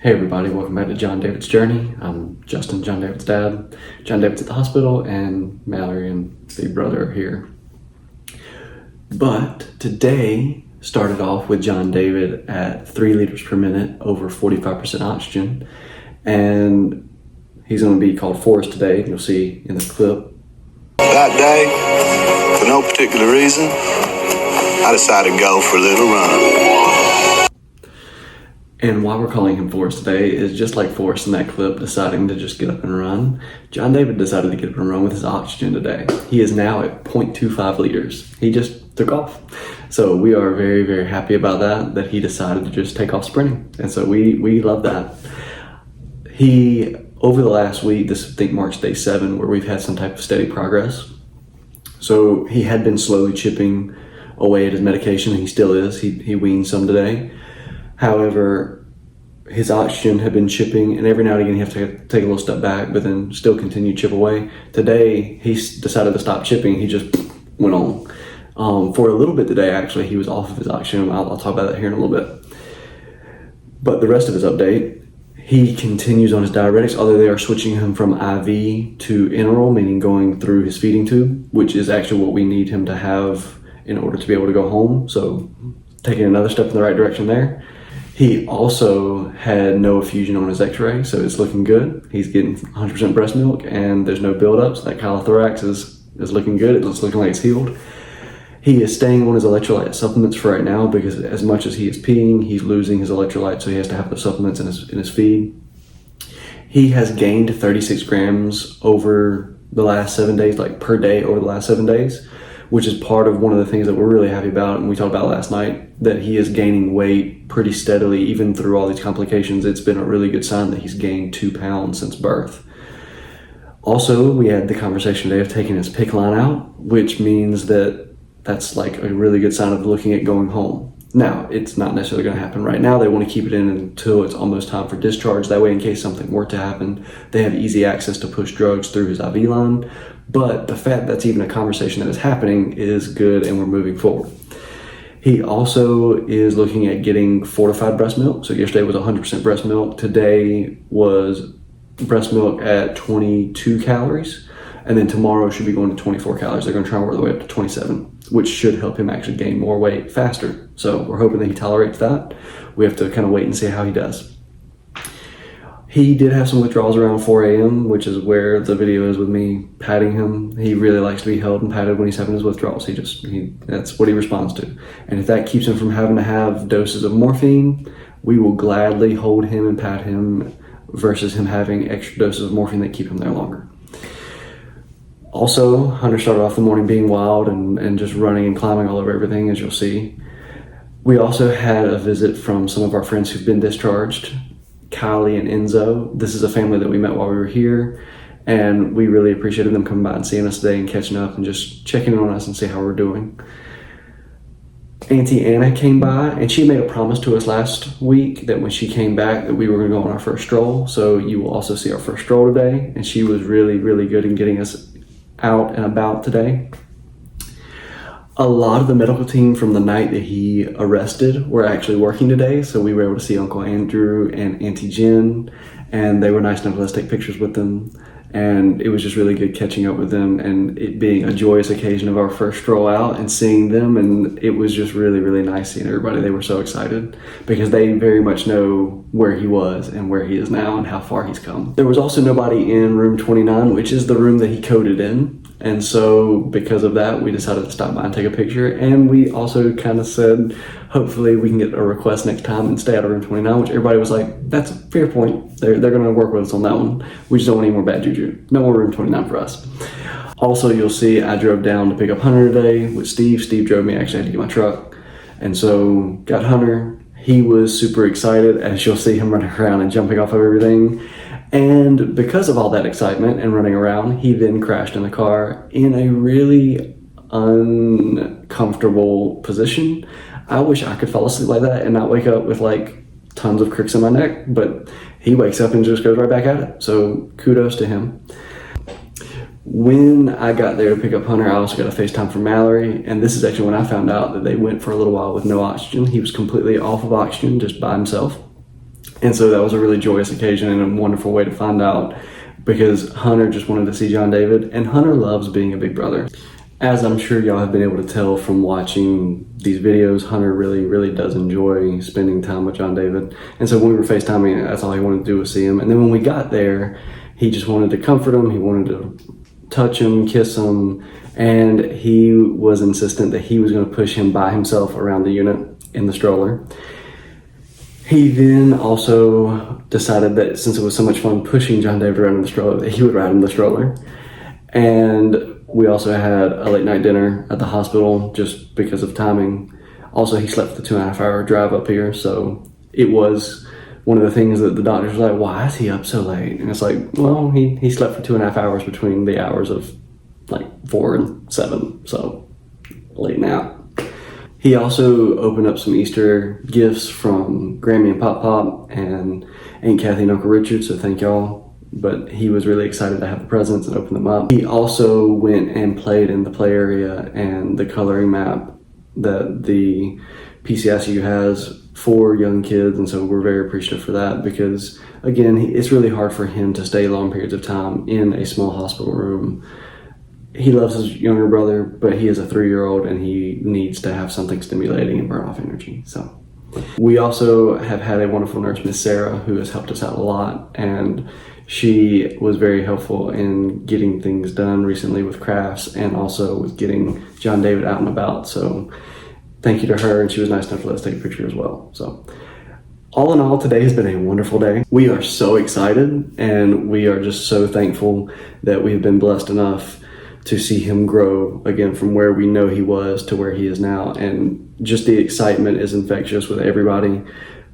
Hey everybody, welcome back to Jon David's Journey. I'm Justin, Jon David's dad. Jon David's at the hospital and Mallory and Big Brother are here. But today started off with Jon David at 3 liters per minute, over 45% oxygen. And he's going to be called Forrest today, you'll see in the clip. That day, for no particular reason, I decided to go for a little run. And why we're calling him Forrest today is just like Forrest in that clip deciding to just get up and run. Jon David decided to get up and run with his oxygen today. He is now at 0.25 liters. He just took off. So we are very, very happy about that he decided to just take off sprinting. And so we love that. He, over the last week, this I think March day 7, where we've had some type of steady progress. So he had been slowly chipping away at his medication, and he still is. He weaned some today. However, his oxygen had been chipping, and every now and again he have to take a little step back, but then still continue to chip away. Today, he decided to stop chipping. He just went on. For a little bit today, actually, he was off of his oxygen. I'll talk about that here in a little bit. But the rest of his update, he continues on his diuretics, although they are switching him from IV to enteral, meaning going through his feeding tube, which is actually what we need him to have in order to be able to go home. So taking another step in the right direction there. He also had no effusion on his x-ray, so it's looking good. He's getting 100% breast milk, and there's no buildups. That chylothorax is looking good. It's looking like it's healed. He is staying on his electrolyte supplements for right now because as much as he is peeing, he's losing his electrolyte, so he has to have the supplements in his feed. He has gained 36 grams over the last 7 days, like per day over the last 7 days, which is part of one of the things that we're really happy about, and we talked about last night, that he is gaining weight pretty steadily, even through all these complications. It's been a really good sign that he's gained 2 pounds since birth. Also, we had the conversation today of taking his PICC line out, which means that's like a really good sign of looking at going home. Now, it's not necessarily going to happen right now. They want to keep it in until it's almost time for discharge. That way, in case something were to happen, they have easy access to push drugs through his IV line. But the fact that's even a conversation that is happening is good, and we're moving forward. He also is looking at getting fortified breast milk. So yesterday was 100% breast milk. Today was breast milk at 22 calories. And then tomorrow should be going to 24 calories. They're going to try and work their way up to 27, which should help him actually gain more weight faster. So we're hoping that he tolerates that. We have to kind of wait and see how he does. He did have some withdrawals around 4 a.m., which is where the video is with me patting him. He really likes to be held and patted when he's having his withdrawals. That's what he responds to. And if that keeps him from having to have doses of morphine, we will gladly hold him and pat him versus him having extra doses of morphine that keep him there longer. Also, Hunter started off the morning being wild and just running and climbing all over everything, as you'll see. We also had a visit from some of our friends who've been discharged, Kylie and Enzo. This is a family that we met while we were here, and we really appreciated them coming by and seeing us today and catching up and just checking in on us and see how we're doing. Aunty Anna came by, and she made a promise to us last week that when she came back that we were going to go on our first stroll. So you will also see our first stroll today, and she was really, really good in getting us out and about today. A lot of the medical team from the night that he arrested were actually working today, so we were able to see Uncle Andrew and Aunty Jen, and they were nice enough to let us take pictures with them, and it was just really good catching up with them and it being a joyous occasion of our first stroll out and seeing them, and it was just really, really nice seeing everybody. They were so excited because they very much know where he was and where he is now and how far he's come. There was also nobody in room 29, which is the room that he coded in. And so because of that, we decided to stop by and take a picture. And we also kind of said, hopefully we can get a request next time and stay out of room 29, which everybody was like, that's a fair point. They're going to work with us on that one. We just don't want any more bad juju. No more room 29 for us. Also, you'll see I drove down to pick up Hunter today with Steve. Steve drove me. I actually had to get my truck. And so got Hunter. He was super excited, as you'll see him running around and jumping off of everything. And because of all that excitement and running around, he then crashed in the car in a really uncomfortable position. I wish I could fall asleep like that and not wake up with like tons of cricks in my neck, but he wakes up and just goes right back at it. So kudos to him. When I got there to pick up Hunter, I also got a FaceTime from Mallory, and this is actually when I found out that they went for a little while with no oxygen. He was completely off of oxygen, just by himself. And so that was a really joyous occasion and a wonderful way to find out, because Hunter just wanted to see Jon David, and Hunter loves being a big brother. As I'm sure y'all have been able to tell from watching these videos, Hunter really, really does enjoy spending time with Jon David. And so when we were FaceTiming, that's all he wanted to do was see him. And then when we got there, he just wanted to comfort him. He wanted to touch him, kiss him, and he was insistent that he was going to push him by himself around the unit in the stroller. He then also decided that since it was so much fun pushing Jon David around in the stroller, that he would ride in the stroller. And we also had a late night dinner at the hospital just because of timing. Also, he slept the 2.5 hour drive up here, so it was one of the things that the doctors were like, why is he up so late? And it's like, well, he slept for 2.5 hours between the hours of like 4 and 7, so late now. He also opened up some Easter gifts from Grammy and Pop Pop and Aunt Kathy and Uncle Richard, so thank y'all. But he was really excited to have the presents and open them up. He also went and played in the play area and the coloring map that the PCICU has for young kids, and so we're very appreciative for that, because again, it's really hard for him to stay long periods of time in a small hospital room. He loves his younger brother, but he is a 3-year-old and he needs to have something stimulating and burn off energy. So we also have had a wonderful nurse, Miss Sarah, who has helped us out a lot, and she was very helpful in getting things done recently with crafts and also with getting Jon David out and about. So thank you to her, and she was nice enough to let us take a picture as well. So all in all, today has been a wonderful day. We are so excited, and we are just so thankful that we've been blessed enough to see him grow again from where we know he was to where he is now. And just the excitement is infectious with everybody.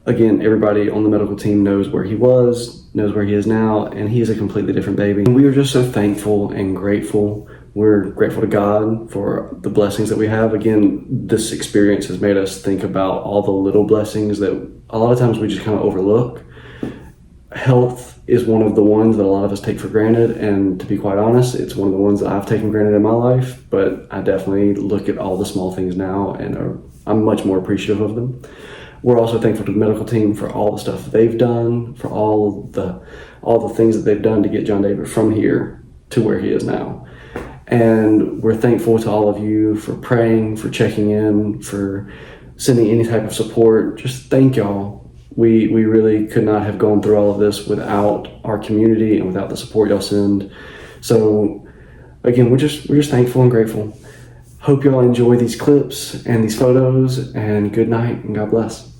Again, everybody on the medical team knows where he was, knows where he is now, and he is a completely different baby. And we are just so thankful and grateful. We're grateful to God for the blessings that we have. Again, this experience has made us think about all the little blessings that a lot of times we just kind of overlook. Health is one of the ones that a lot of us take for granted, and to be quite honest, it's one of the ones that I've taken granted in my life, but I definitely look at all the small things now and I'm much more appreciative of them. We're also thankful to the medical team for all the stuff they've done, for all the things that they've done to get Jon David from here to where he is now. And we're thankful to all of you for praying, for checking in, for sending any type of support. Just thank y'all. We really could not have gone through all of this without our community and without the support y'all send. So again, we're just thankful and grateful. Hope y'all enjoy these clips and these photos, and good night and God bless.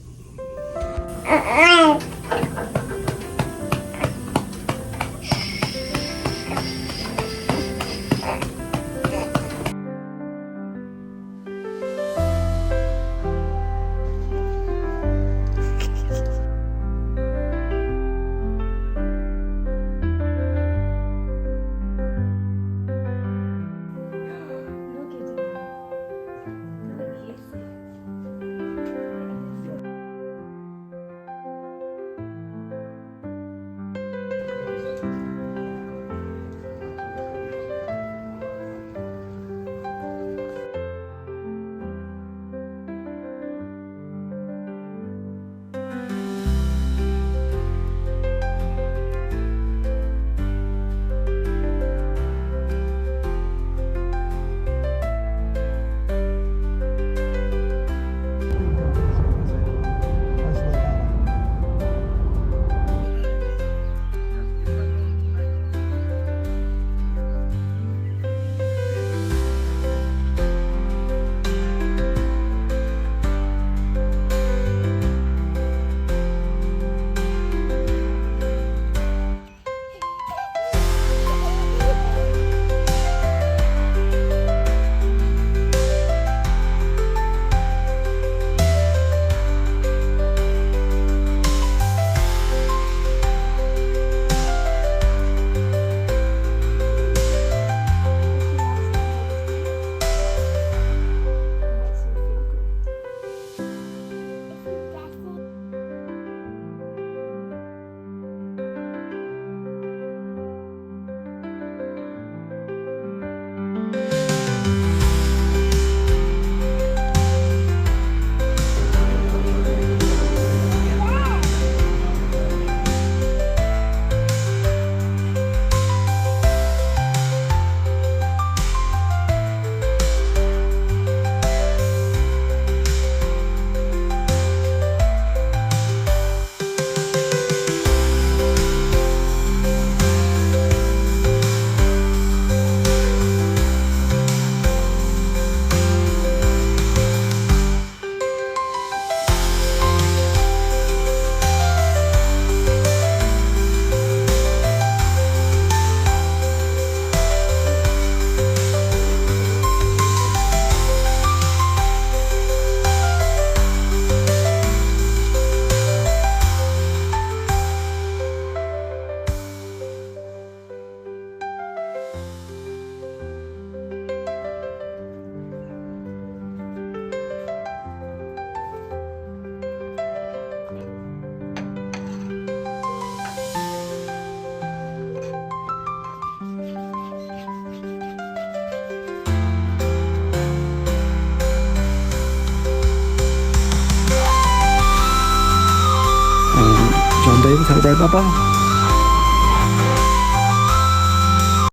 Jon David, tell everybody bye-bye.